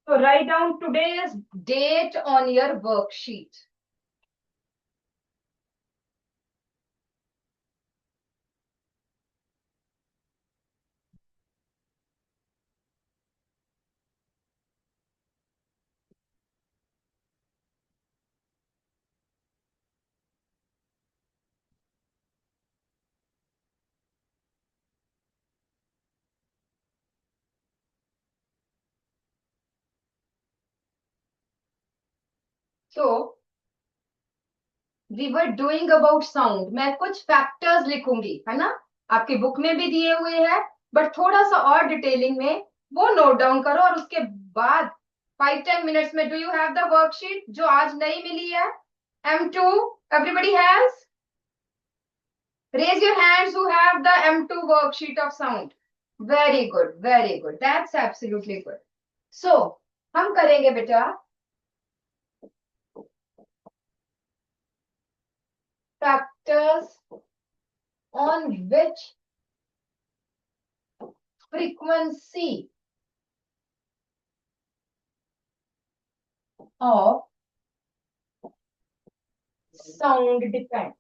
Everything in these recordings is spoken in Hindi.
So write down today's date on your worksheet. So we were doing about sound. मैं कुछ फैक्टर्स लिखूंगी, है ना, आपकी बुक में भी दिए हुए हैं, बट थोड़ा सा और डिटेलिंग में वो नोट डाउन करो. और उसके बाद 5-10 मिनट्स में, do you have the worksheet जो आज नई मिली है, M2? Everybody has? Raise your hands who have the M2 worksheet of sound. Very good, very good, that's absolutely good. So हम करेंगे बेटा factors on which frequency of sound depend.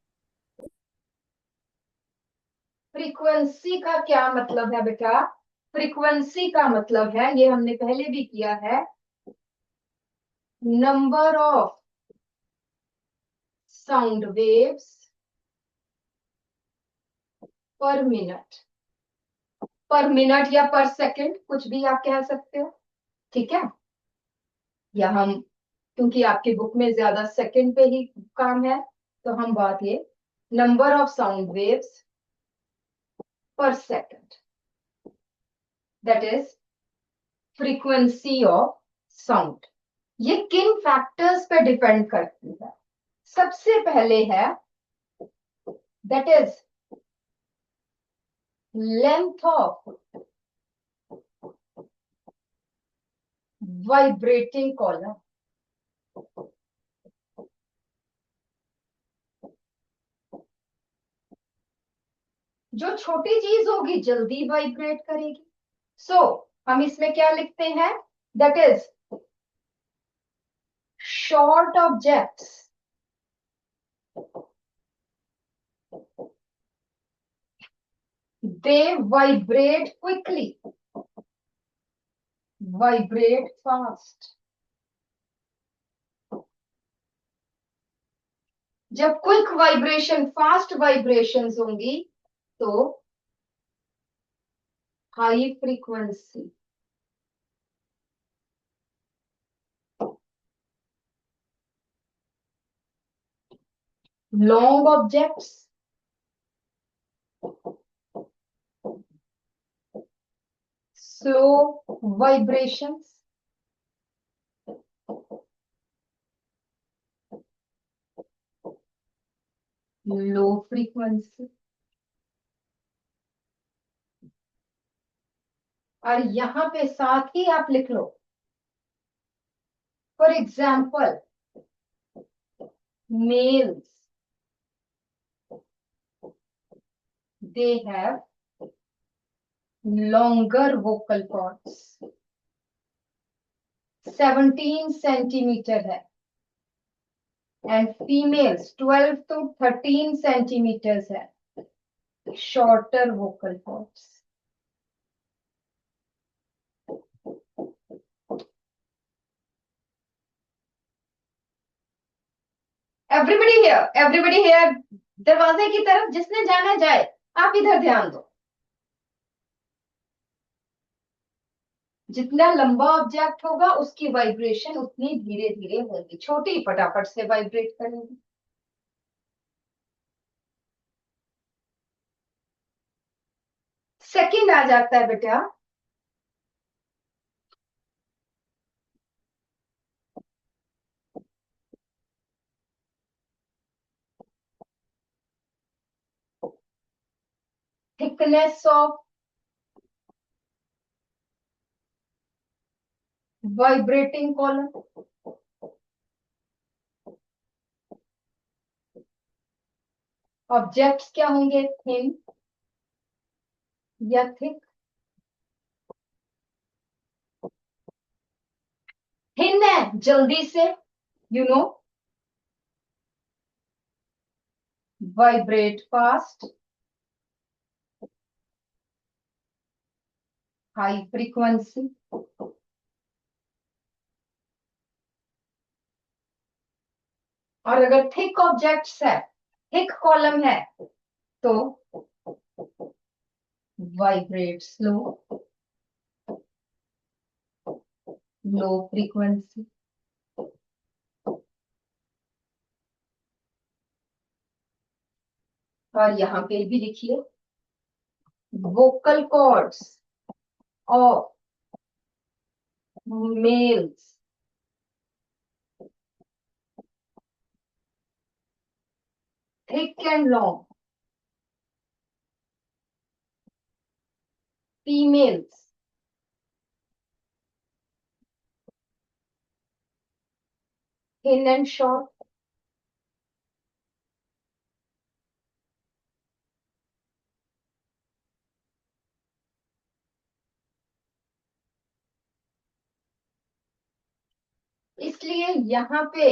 Frequency का क्या मतलब है बेटा? फ्रीक्वेंसी का मतलब है, ये हमने पहले भी किया है, नंबर ऑफ साउंड वेव्स पर मिनट. पर मिनट या पर सेकंड, कुछ भी आप कह सकते हो, ठीक है. या हम, क्योंकि आपकी बुक में ज्यादा सेकंड पे ही काम है, तो हम बात ये नंबर ऑफ साउंड वेव्स पर second, that is frequency of sound. ये किन फैक्टर्स पे डिपेंड करती है? सबसे पहले है, that is length of vibrating column. जो छोटी चीज होगी जल्दी वाइब्रेट करेगी. सो हम इसमें क्या लिखते हैं? That is short objects they vibrate quickly, vibrate fast. जब क्विक वाइब्रेशन, फास्ट वाइब्रेशंस होंगी तो high frequency. Long objects slow vibrations. Low frequency. और यहां पे साथ ही आप लिख लो, for example males, they have longer vocal cords, 17 centimetre है, एंड फीमेल्स 12 to 13 सेंटीमीटर्स है, shorter vocal cords. Everybody here, everybody here. दरवाजे की तरफ जिसने जाना जाए, आप इधर ध्यान दो. जितना लंबा ऑब्जेक्ट होगा उसकी वाइब्रेशन उतनी धीरे धीरे होगी, छोटी फटाफट से वाइब्रेट करेगी. सेकंड आ जाता है बेटा thickness of vibrating column. Objects क्या होंगे? थिन या थिक. जल्दी से, you know, vibrate fast, high frequency, और अगर थिक ऑब्जेक्ट्स है, थिक कॉलम है, तो वाइब्रेट स्लो, लो फ्रीक्वेंसी। और यहां पे भी लिखिए, vocal cords of males thick and long, females thin and short, इसलिए यहां पे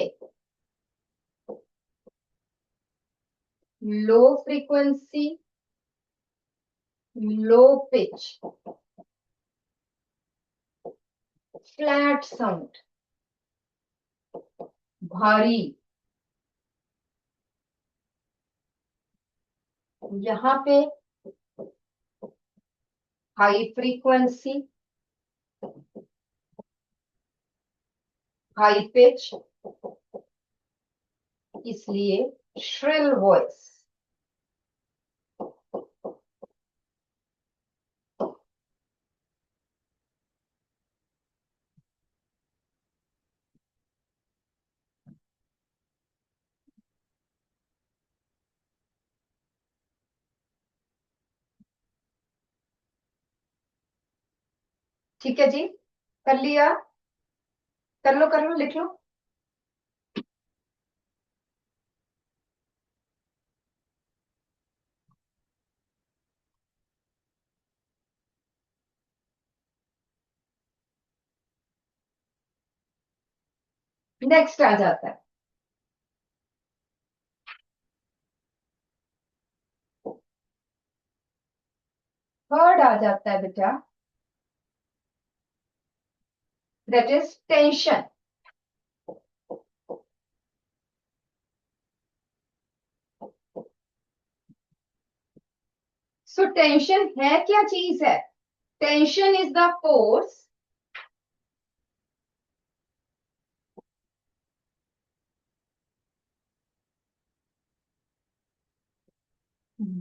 लो frequency, low pitch, flat sound, भारी, यहां पे हाई फ्रीक्वेंसी, हाई पिच, इसलिए श्रिल वॉइस। ठीक है जी, कर लिया, कर लो, लिख लो। नेक्स्ट आ जाता है, थर्ड आ जाता है बेटा, that is tension. So tension है क्या चीज है? Tension is the force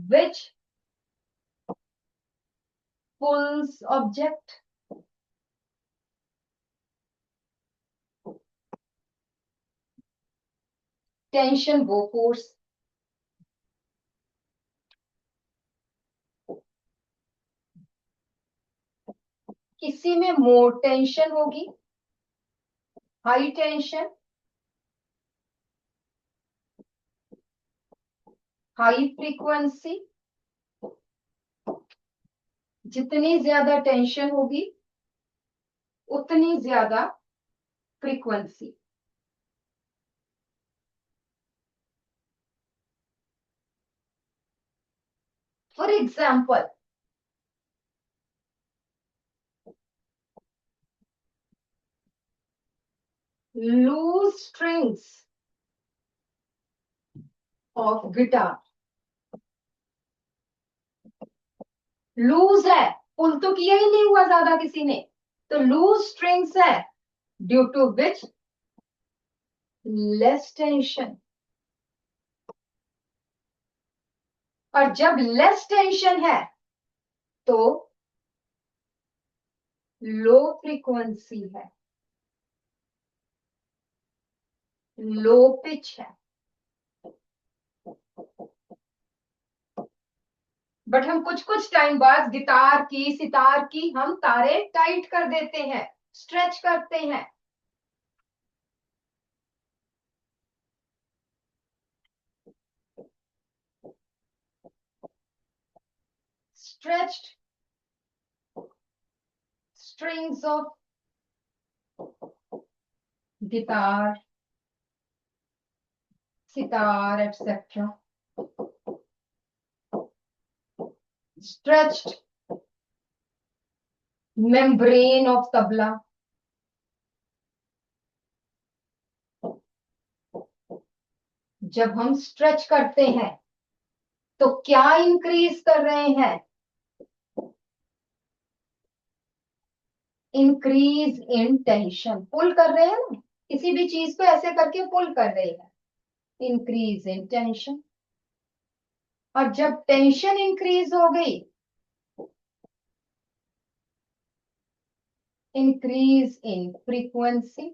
which pulls object, tension वो फोर्स, किसी में मोर टेंशन होगी, हाई टेंशन, हाई फ्रीक्वेंसी, जितनी ज्यादा टेंशन होगी उतनी ज्यादा frequency. For example, loose strings of guitar, loose है, पुल तो किया ही नहीं हुआ ज्यादा किसी ने, तो लूज स्ट्रिंग्स है, due to which less tension. और जब लेस टेंशन है तो लो फ्रीक्वेंसी है, लो पिच है। बट हम कुछ कुछ टाइम बाद गिटार की, सितार की हम तारे टाइट कर देते हैं, स्ट्रेच करते हैं। Stretched strings of guitar, sitar etcetera. Stretched membrane of tabla, जब हम स्ट्रेच करते हैं तो क्या इंक्रीज कर रहे हैं? इंक्रीज इन टेंशन, पुल कर रहे हैं ना, किसी भी चीज को ऐसे करके पुल कर रहे हैं, इंक्रीज इन टेंशन। और जब टेंशन इंक्रीज हो गई, increase in frequency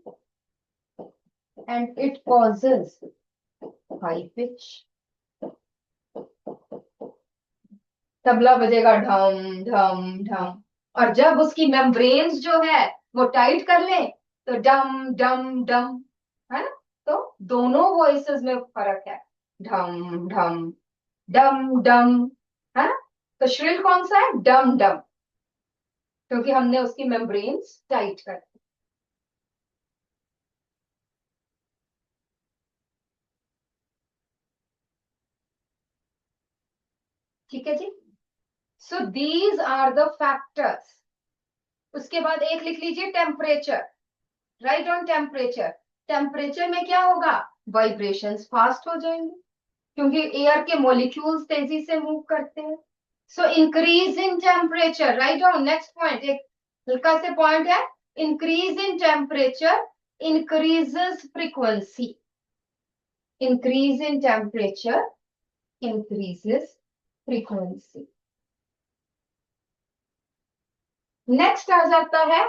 and it causes high pitch. Tabla बजेगा ढम ढम ढम, और जब उसकी मेम्ब्रेन्स जो है वो टाइट कर ले तो डम डम डम, है ना? तो दोनों वॉइसेस में फर्क है, ढम ढम डम डम, है ना? तो श्रिल कौन सा है? डम डम, क्योंकि हमने उसकी मेम्ब्रेन्स टाइट कर दी। ठीक है जी। So these are the factors. उसके बाद एक लिख लीजिए temperature, right on temperature. Temperature में क्या होगा? वाइब्रेशंस फास्ट हो जाएंगे, क्योंकि एयर के मॉलिक्यूल्स तेजी से मूव करते हैं। So increase in temperature, right on next point, एक हल्का से पॉइंट है, increase in temperature increases frequency, increase in temperature increases frequency. Next आ जाता है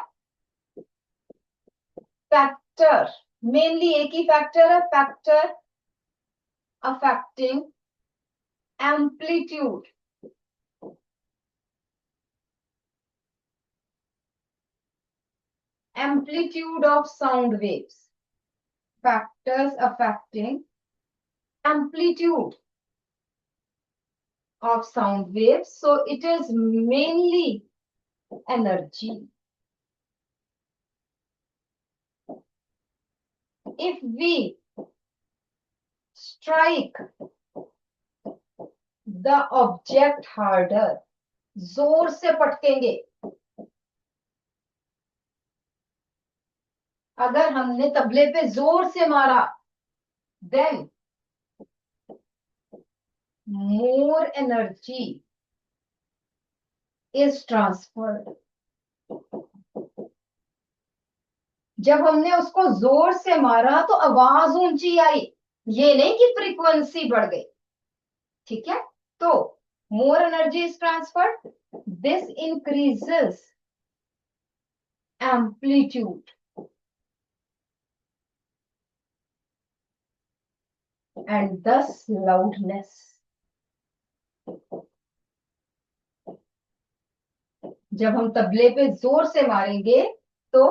फैक्टर, मेनली एक ही फैक्टर है, factor affecting amplitude, amplitude of sound waves, factors affecting amplitude of sound waves. So it is mainly energy. If we strike the object harder, जोर से पटकेंगे, अगर हमने तबले पे जोर से मारा, then more energy is transferred. जब हमने उसको जोर से मारा तो आवाज ऊंची आई, ये नहीं कि फ्रीक्वेंसी बढ़ गई। ठीक है, तो more energy is transferred, this increases amplitude and दस लाउडनेस। जब हम तबले पे जोर से मारेंगे तो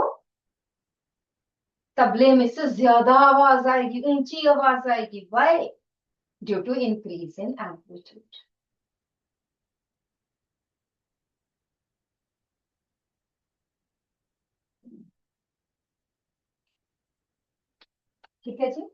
तबले में से ज्यादा आवाज आएगी, ऊंची आवाज आएगी। Why? Due to increase in amplitude. ठीक है जी।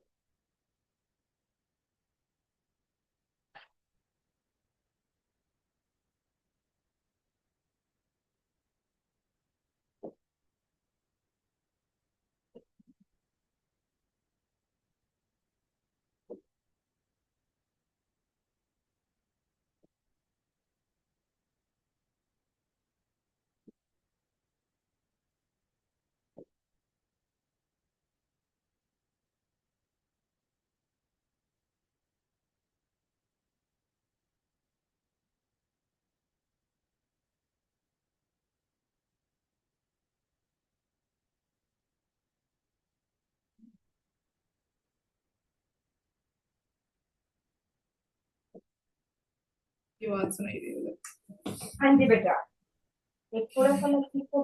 ये बात सुनाई दे रही है। हाँ जी बेटा, एक थोड़ा सा मैं इसको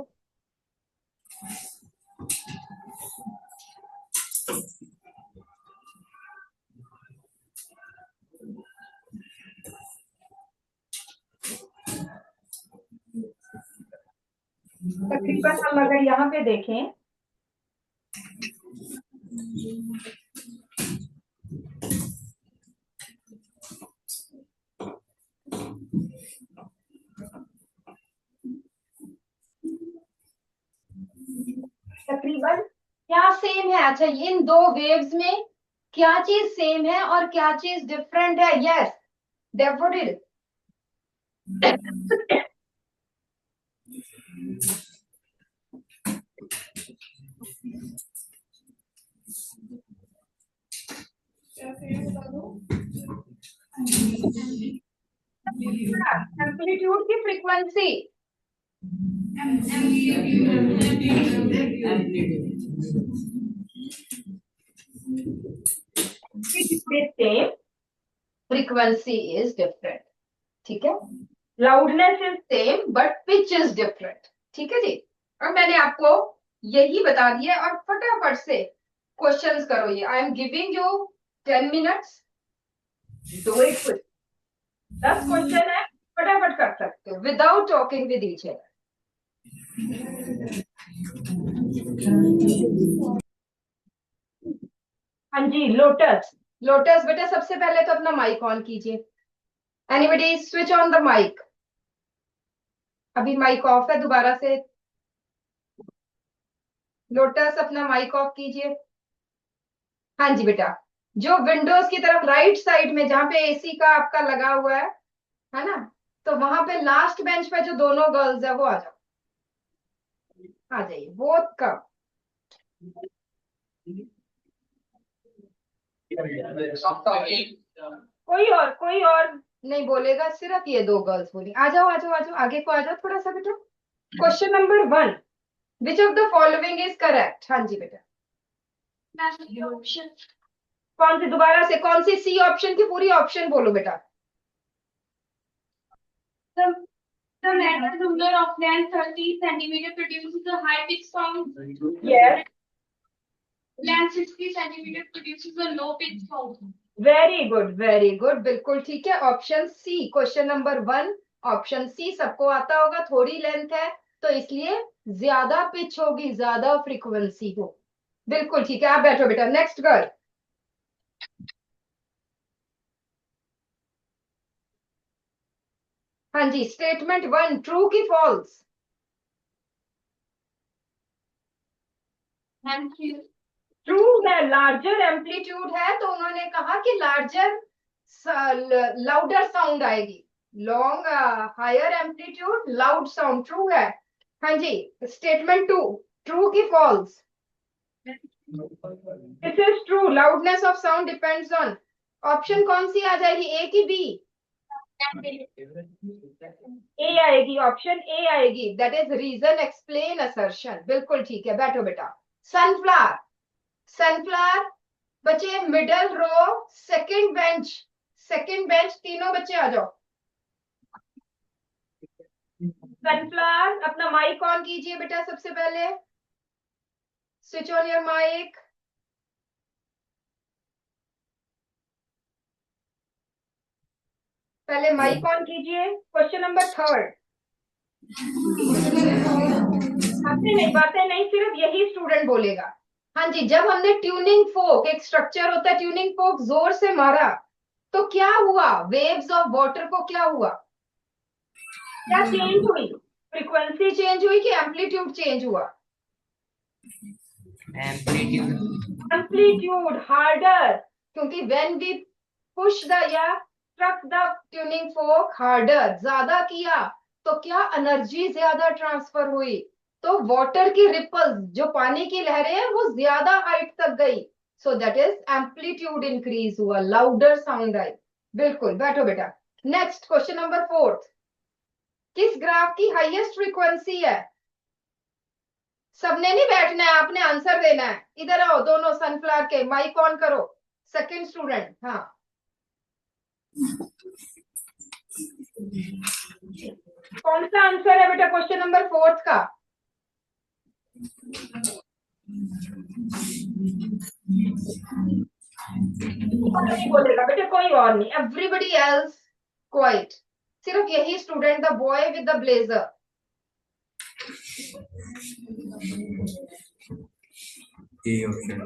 तकरीबन हम अगर यहाँ पे देखें तकरीबन क्या सेम है? अच्छा, इन दो वेव्स में क्या चीज सेम है और क्या चीज डिफरेंट है? Yes, daffodil. क्या सेम बता दो। एम्पलीट्यूड की frequency. Same, frequency is different. ठीक है, loudness is same but pitch is different. ठीक है जी, और मैंने आपको यही बता दिया। और फटाफट से क्वेश्चंस करो। ये I am giving you 10 minutes, do it quick. 10 question है, फटाफट कर सकते हो without talking with each other. हाँ जी, लोटस। लोटस बेटा, सबसे पहले तो अपना माइक ऑन कीजिए। Anybody switch on the mic. अभी माइक ऑफ है, दोबारा से। लोटस, अपना माइक ऑफ कीजिए। हाँ जी बेटा, जो विंडोज की तरफ राइट साइड में जहाँ पे एसी का आपका लगा हुआ है ना, तो वहां पे लास्ट बेंच पे जो दोनों गर्ल्स है वो आ जाओ, आ जाइए। वो कब? कोई और नहीं बोलेगा, सिर्फ ये दो गर्ल्स बोली। आ जाओ आ जाओ आ जाओ, आगे को आ जाओ थोड़ा सा बेटा। Question number 1, which of the following is correct? हाँ जी बेटा, कौन सी? दोबारा से कौन सी? सी ऑप्शन की पूरी ऑप्शन बोलो बेटा। The metal ruler of length 30 centimeter produces a high pitch sound. Yes. Length 60 centimeter produces a low pitch sound. Very good, very good, बिल्कुल ठीक है। Option C, question number 1, option C सबको आता होगा। थोड़ी लेंथ है तो इसलिए ज्यादा पिच होगी, ज्यादा फ्रीक्वेंसी हो। बिल्कुल ठीक है, आप बैठो बेटा। Next girl. हाँ जी, स्टेटमेंट 1 ट्रू की फॉल्स? ट्रू है, लार्जर एम्पलीट्यूड है तो उन्होंने कहा कि लार्जर लाउडर साउंड आएगी। Long higher amplitude loud sound, true है। हाँ जी, स्टेटमेंट 2 ट्रू की false? This is true, loudness of sound depends on. Option कौन सी आ जाएगी, ए की बी? ए आएगी, ऑप्शन ए आएगी। That is reason explain assertion. बिल्कुल ठीक है, बैठो बेटा। सनफ्लावर, सनफ्लावर बच्चे middle row, second bench, second bench, तीनों बच्चे आ जाओ। सनफ्लावर, अपना माइक ऑन कीजिए बेटा। सबसे पहले स्विच ऑन योर माइक। पहले माइक ऑन कीजिए। Question number 3। बातें नहीं, सिर्फ यही स्टूडेंट बोलेगा। हाँ जी, जब हमने ट्यूनिंग फोक, एक स्ट्रक्चर होता है ट्यूनिंग फोक, जोर से मारा तो क्या हुआ? वेव्स ऑफ वाटर को क्या हुआ? क्या चेंज हुई? फ्रीक्वेंसी चेंज हुई कि एम्पलीट्यूड चेंज हुआ? एम्पलीट्यूड हार्डर, क्योंकि व्हेन वी पुश द या struck the tuning fork harder, ज्यादा किया तो क्या एनर्जी ज्यादा ट्रांसफर हुई? तो वाटर की रिपल्स, जो पानी की लहरें हैं, वो ज्यादा हाइट तक गई। So that is amplitude increase हुआ, लाउडर साउंड आई। बिल्कुल, बैठो बेटा। नेक्स्ट क्वेश्चन नंबर 4, किस ग्राफ की हाईएस्ट फ्रीक्वेंसी है? सबने नहीं बैठना है, आपने आंसर देना है। इधर आओ दोनों, सनफ्लावर के माइक ऑन करो। सेकंड स्टूडेंट, हाँ। कौन सा आंसर है बेटा क्वेश्चन नंबर 4 का? नहीं बोलेगा बेटा, कोई और नहीं। एवरीबडी एल्स क्वाइट, सिर्फ यही student, the boy with the blazer. A option.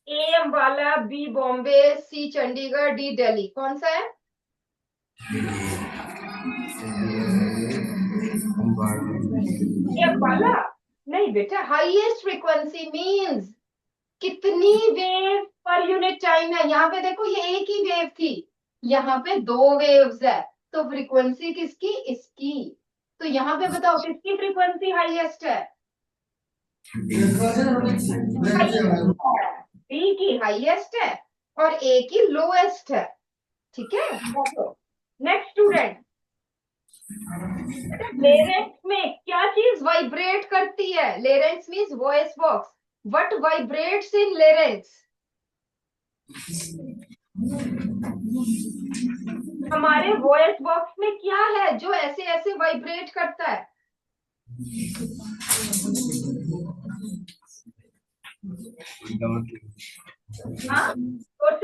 A Ambala, B Bombay, C Chandigarh, D Delhi, कौन सा है? ए अम्बाला नहीं बेटा, हाईएस्ट फ्रीक्वेंसी मींस कितनी वेव पर यूनिट टाइम है। यहाँ पे देखो ये एक ही वेव थी, यहाँ पे दो वेव्स है, तो फ्रीक्वेंसी किसकी? इसकी। तो यहाँ पे बताओ किसकी फ्रीक्वेंसी हाईएस्ट है? बी की हाईएस्ट है और ए की लोएस्ट है। ठीक है, नेक्स्ट स्टूडेंट, लेरेंक्स में क्या चीज वाइब्रेट करती है? Larynx means voice box. What vibrates in larynx? हमारे वॉइस बॉक्स में क्या है जो ऐसे ऐसे वाइब्रेट करता है? हाँ, डोंट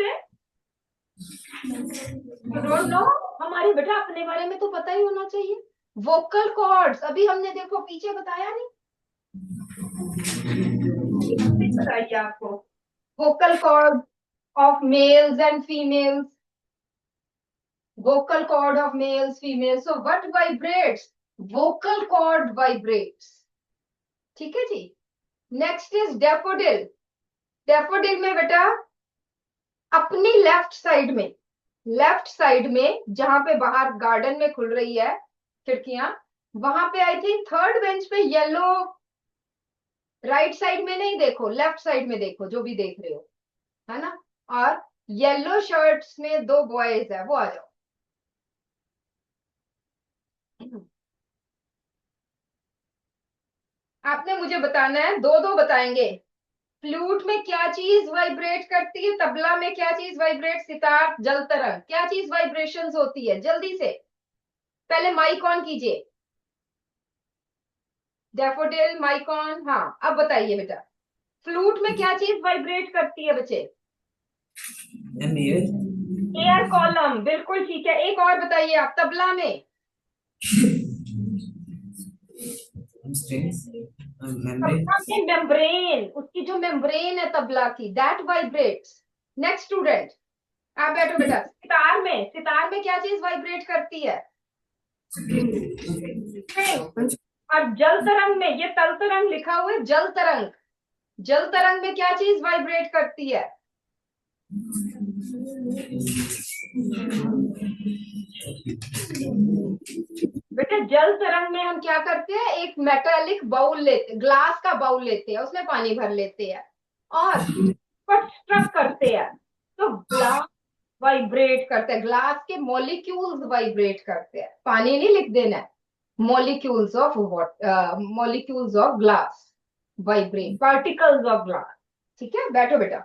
नो? हमारे बेटा अपने बारे में तो पता ही होना चाहिए। वोकल कॉर्ड्स, अभी हमने देखो पीछे बताया नहीं, बताइए आपको। Vocal cord of males and females, vocal cord of males, females. So what vibrates? Vocal cord vibrates. ठीक है जी। Next is daffodil. डैफोडिल में बेटा अपनी लेफ्ट साइड में जहां पे बाहर गार्डन में खुल रही है खिड़कियां, वहां पे आई थिंक थर्ड बेंच पे येलो, राइट साइड में नहीं देखो, लेफ्ट साइड में देखो, जो भी देख रहे हो, है ना? और येलो शर्ट्स में दो बॉयज है, वो आ जाओ। आपने मुझे बताना है, दो दो बताएंगे। फ्लूट में क्या चीज वाइब्रेट करती है? तबला में क्या चीज वाइब्रेट? सितार, जल तरंग, क्या चीज वाइब्रेशंस होती है? जल्दी से, पहले माइक ऑन कीजिए। Daffodil, mic on. हाँ, अब बताइए बेटा, फ्लूट में क्या चीज वाइब्रेट करती है बच्चे? एयर कॉलम, बिल्कुल ठीक है। एक और बताइए आप, तबला में? मेम्ब्रेन, उसकी जो मेम्ब्रेन है तबला की, दैट वाइब्रेट्स। नेक्स्ट स्टूडेंट, आप बैठो बेटा। सितार में क्या चीज वाइब्रेट करती है? और जल तरंग में, ये तल तरंग लिखा हुआ है, जल तरंग, जल तरंग में क्या चीज वाइब्रेट करती है? बेटा जल तरंग में हम क्या करते हैं? एक मेटालिक बाउल लेते, ग्लास का बाउल लेते हैं, उसमें पानी भर लेते हैं और स्ट्रक करते हैं, तो ग्लास वाइब्रेट करते हैं, ग्लास के मॉलिक्यूल्स वाइब्रेट करते हैं। पानी नहीं लिख देना है, molecules of molecules of glass vibrate, particles of glass. ठीक है, बैठो बेटा।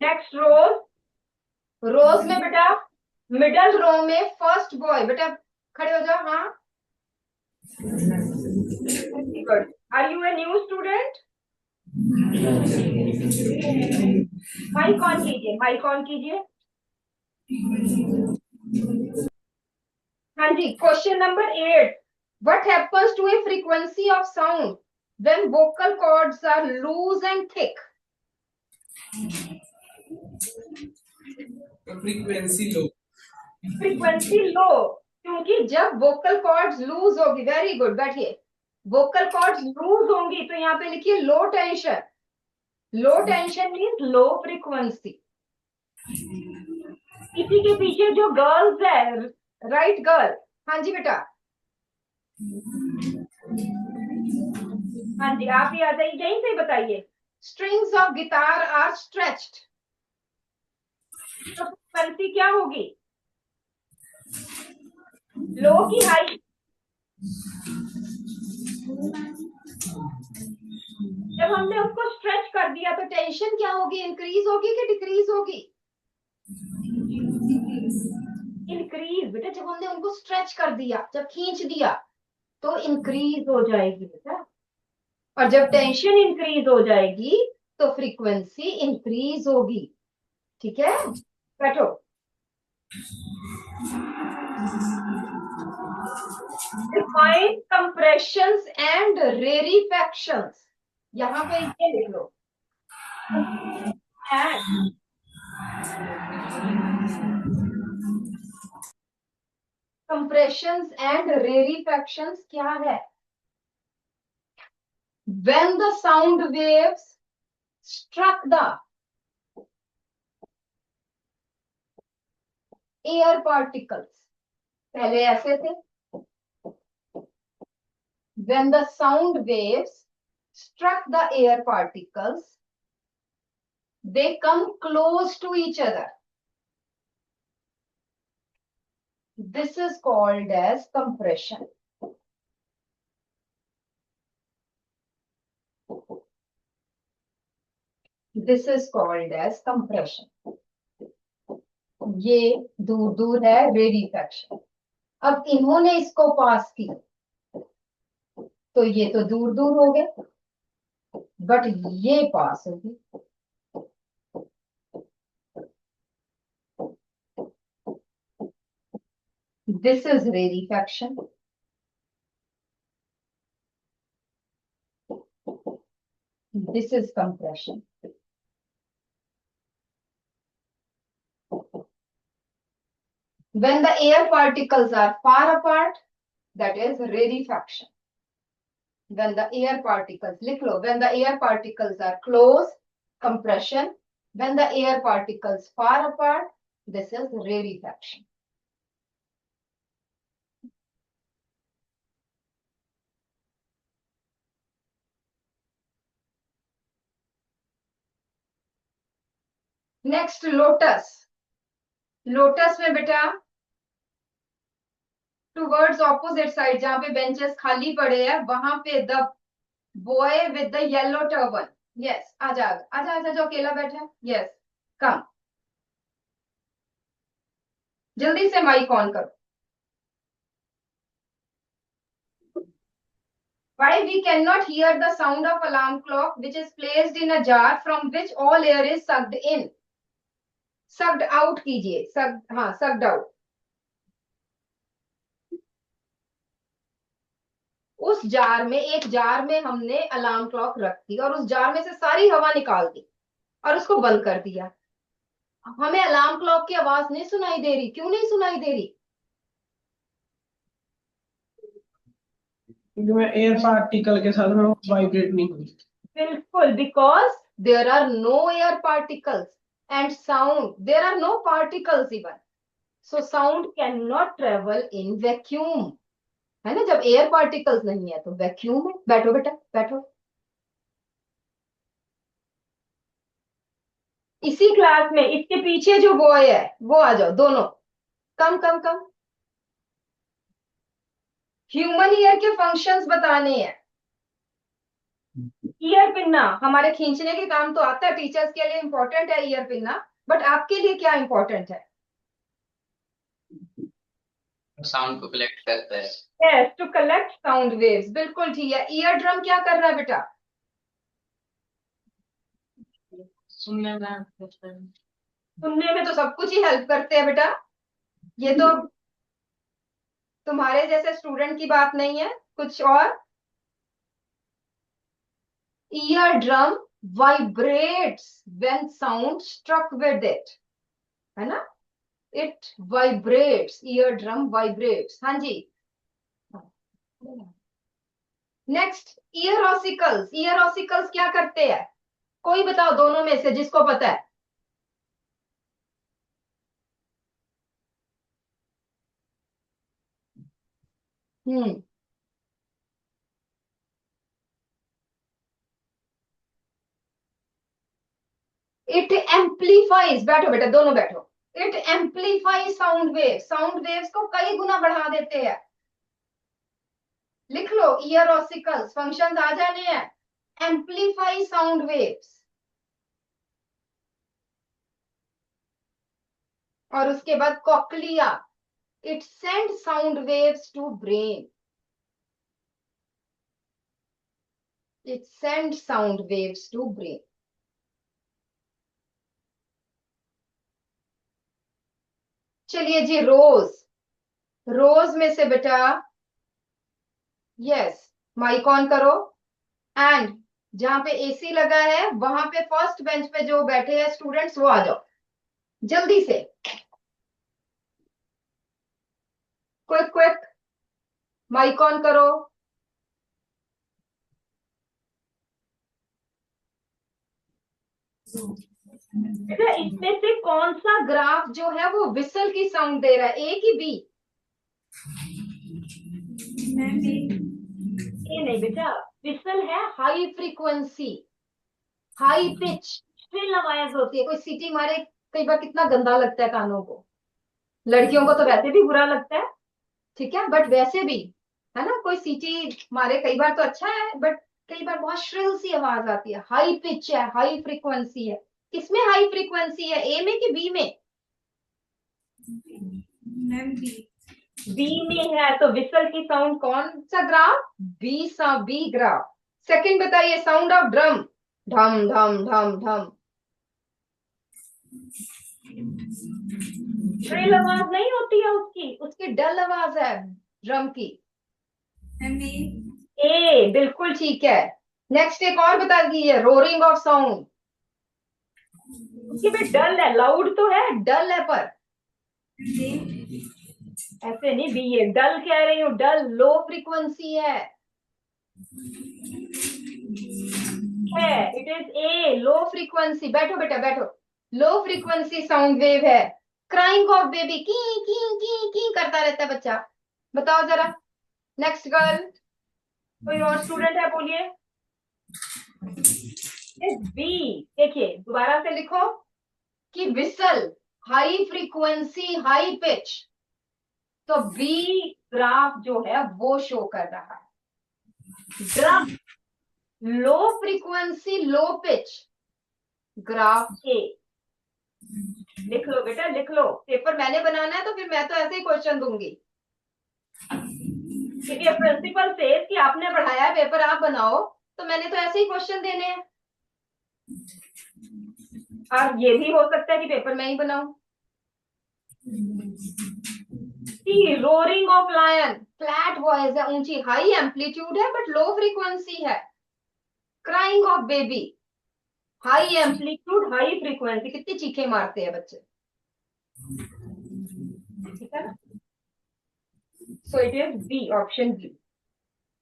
नेक्स्ट रोज में बेटा, मिडल रो में फर्स्ट बॉय, बेटा खड़े हो जाओ। हाँ, good. Are you a new student? Mic on कीजिए, माइक ऑन कीजिए। हाँ जी, question number 8, what happens to a frequency of sound when vocal cords are loose and thick? Frequency low. Frequency low, क्योंकि जब वोकल कॉर्ड्स लूज होगी, वेरी गुड, बैठिए। वोकल कॉर्ड्स लूज होंगी तो यहाँ पे लिखिए low tension. Low tension means low frequency. इसी के पीछे जो गर्ल्स है, राइट गर्ल? हाँ जी बेटा, हाँ जी, आप ही आ जाइए, यहीं से बताइए। Strings of guitar are stretched, तो फ्रीक्वेंसी क्या होगी? लो की हाई? जब हमने उसको स्ट्रेच कर दिया तो टेंशन क्या होगी? इंक्रीज होगी कि डिक्रीज होगी? इंक्रीज बेटा, जब हमने उनको स्ट्रेच कर दिया, जब खींच दिया तो इंक्रीज हो जाएगी बेटा, और जब टेंशन इंक्रीज हो जाएगी तो फ्रीक्वेंसी इंक्रीज होगी। ठीक है, बैठो। डिफाइन कंप्रेशंस एंड रेरिफैक्शंस, यहां पे ये लिख लो and compressions and rarefaction क्या है? When the sound waves struck the air particles, पहले ऐसे थे. When the sound waves struck the air particles, they come close to each other. This is called as compression. This is called as compression. ये दूर दूर है रेरिफैक्शन. अब इन्होंने इसको पास की तो ये तो दूर दूर हो गए, बट ये पास होगी. This is rarefaction. This is compression. When the air particles are far apart, that is rarefaction. When the air particles, लिख लो, when the air particles are close, compression. When the air particles far apart, this is rarefaction. Next, lotus. Lotus में बेटा टूवर्ड्स ऑपोजिट साइड जहां पे बेंचेस खाली पड़े हैं वहां पे the boy with the yellow turban. Yes, आजा आजा आजा, जो अकेला बैठा है. यस, कम, जल्दी से माइक ऑन करो. Why we cannot hear the sound of alarm clock which is placed in a jar from which all air is sucked in? Sucked out कीजिए. sucked, हाँ, sucked out. उस जार में, एक जार में हमने अलार्म क्लॉक रख दी और उस जार में से सारी हवा निकाल दी और उसको बंद कर दिया. हमें अलार्म क्लॉक की आवाज नहीं सुनाई दे रही. क्यों नहीं सुनाई दे रही? क्योंकि मैं एयर पार्टिकल के साथ में वाइब्रेट नहीं हुई. बिल्कुल, because there are no air particles and sound, there are no particles even, so sound can not travel in vacuum. है ना, जब एयर पार्टिकल्स नहीं है तो वैक्यूम है. बैठो बेटा, बैठो. इसी क्लास में इसके पीछे जो बॉय है वो आ जाओ दोनों. कम कम कम. ह्यूमन ईयर के फंक्शंस बताने हैं. ईयर पिन्ना हमारे खींचने के काम तो आता है, टीचर्स के लिए इंपॉर्टेंट है ईयर पिन्ना, बट आपके लिए क्या इंपॉर्टेंट है? साउंड को कलेक्ट करता है. Yes, to collect sound waves. बिल्कुल ठीक है. ईयर ड्रम क्या कर रहा है बेटा? सुनने में तो सब कुछ ही हेल्प करते हैं बेटा. ये तो तुम्हारे जैसे स्टूडेंट की बात नहीं है, कुछ और. Eardrum vibrates when sound struck with it, है ना. It vibrates, eardrum vibrates. हाँ जी. Next, ear ossicles. Ear ossicles क्या करते हैं? कोई बताओ दोनों में से जिसको पता है. It amplifies. बैठो बेटा, दोनों बैठो. It amplifies sound wave. Sound waves को कई गुना बढ़ा देते हैं. लिख लो, ईयर ऑसिकल्स फंक्शंस आ जाने हैं. एम्पलीफाई साउंड वेव्स, और उसके बाद cochlea. It send sound waves to brain. It send sound waves to brain. चलिए जी, रोज. रोज में से बेटा, यस, माइक ऑन करो। एंड जहां पे एसी लगा है वहां पे फर्स्ट बेंच पे जो बैठे हैं स्टूडेंट्स वो आ जाओ जल्दी से, क्विक क्विक, माइक ऑन करो। बेटा इसमें से कौन सा ग्राफ जो है वो विसल की साउंड दे रहा है, ए की बी? ये नहीं बेटा, विसल है high frequency, high pitch, shrill आवाज होती है। कोई सीटी मारे कई बार कितना गंदा लगता है कानों को, लड़कियों को तो वैसे भी बुरा लगता है, ठीक है, बट वैसे भी है ना, कोई सीटी मारे कई बार तो अच्छा है, बट कई बार बहुत श्रिल सी आवाज आती है, हाई पिच है, हाई फ्रीक्वेंसी है। किसमें हाई फ्रीक्वेंसी है, ए में कि बी में? Ma'am B. बी में है, तो विसल की साउंड कौन सा ग्राफ? बी सा, बी ग्राफ। सेकंड बताइए, साउंड ऑफ ड्रम, धम धम धम धम। श्रिल आवाज नहीं होती है उसकी, उसकी डल आवाज है ड्रम की। Ma'am B. ए बिल्कुल ठीक है। नेक्स्ट एक और बता दीजिए, रोरिंग ऑफ साउंड, उसकी भी डल है, लाउड तो है, डल है, पर ऐसे नहीं बी है, डल कह रही हूँ, डल लो फ्रीक्वेंसी है, it is a low frequency. बैठो बेटा बैठो, लो फ्रीक्वेंसी साउंड वेव है। क्राइंग ऑफ बेबी, की करता रहता है बच्चा। बताओ जरा, नेक्स्ट गर्ल, कोई और स्टूडेंट है, बोलिए। बी, देखिए दोबारा से लिखो कि whistle high frequency high pitch, तो बी ग्राफ जो है वो शो कर रहा है। Drum low frequency low pitch, graph A. लिख लो बेटा लिख लो, पेपर मैंने बनाना है तो फिर मैं तो ऐसे ही क्वेश्चन दूंगी, क्योंकि प्रिंसिपल से कि आपने पढ़ाया है पेपर आप बनाओ, तो मैंने तो ऐसे ही क्वेश्चन देने हैं। और ये भी हो सकता है कि पेपर मैं ही बनाऊं। Roaring of lion, flat voice है, ऊंची, हाई एम्पलीट्यूड है बट लो फ्रीक्वेंसी है। Crying of baby, high amplitude high frequency, कितनी चीखें मारते हैं बच्चे, ठीक है ना। So it is B, option B.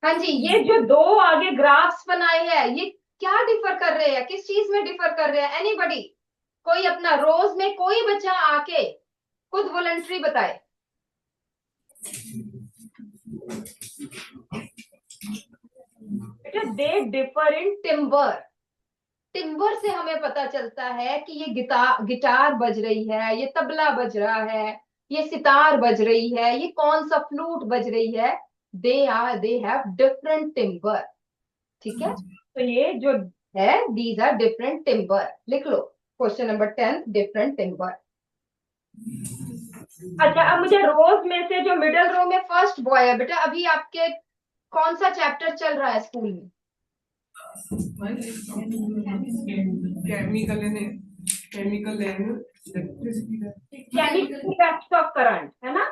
हाँ जी, ये जो दो आगे ग्राफ्स बनाए हैं ये क्या डिफर कर रहे हैं, किस चीज में डिफर कर रहे हैं? एनीबडी, कोई अपना रोज में कोई बच्चा आके खुद वॉलंटरी बताए। They differ in timber. Timber से हमें पता चलता है कि ये गिटार बज रही है, ये तबला बज रहा है, ये सितार बज रही है, ये कौन सा फ्लूट बज रही है। दे हैव डिफरेंट टिम्बर, ठीक है। तो ये जो है, दीज आर डिफरेंट टिम्बर, लिख लो क्वेश्चन नंबर 10, डिफरेंट टिम्बर। अच्छा, अब मुझे रोज में से जो मिडिल रो में फर्स्ट बॉय है, बेटा अभी आपके कौन सा चैप्टर चल रहा है स्कूल में? Chemical and chemical effects of current, है ना,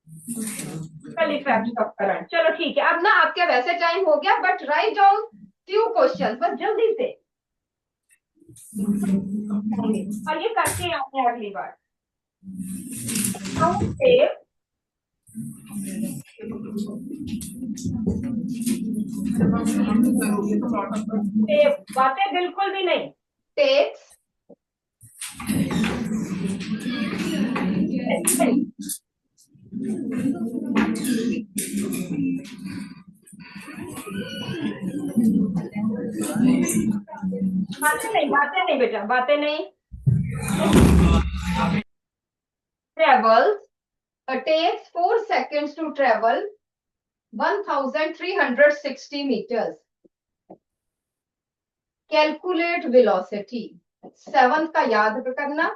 केमिकल इफेक्ट्स ऑफ करंट। चलो ठीक है, अब ना आपके वैसे टाइम हो गया, but write down few question बस जल्दी से, और ये करके आते हैं अगली बार। बातें बिल्कुल भी नहीं, टेक्स बातें नहीं बेटा, बातें नहीं। Travels, takes 4 seconds to travel 1360 meters. Calculate velocity. 7th का याद करना,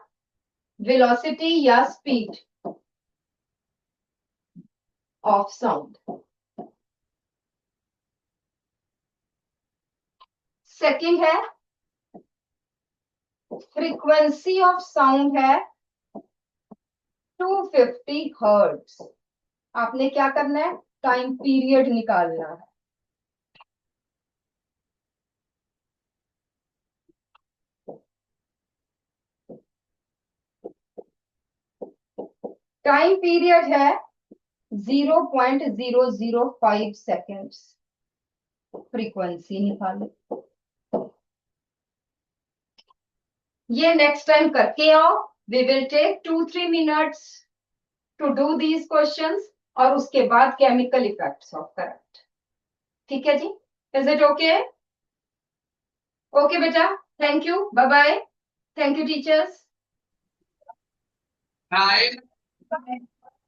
velocity या speed of sound. सेकंड है फ्रीक्वेंसी ऑफ साउंड है 250 हर्ट्ज, आपने क्या करना है, टाइम पीरियड निकालना है। टाइम पीरियड है 0.005 सेकेंड्स। फ्रीक्वेंसी निकालो, ये नेक्स्ट टाइम करके आओ। We will take 2-3 minutes to do these questions, और उसके बाद केमिकल इफेक्ट्स ऑफ करंट। ठीक है जी, इज इट ओके? ओके बेटा, thank you, bye bye. Thank you teachers. Hi.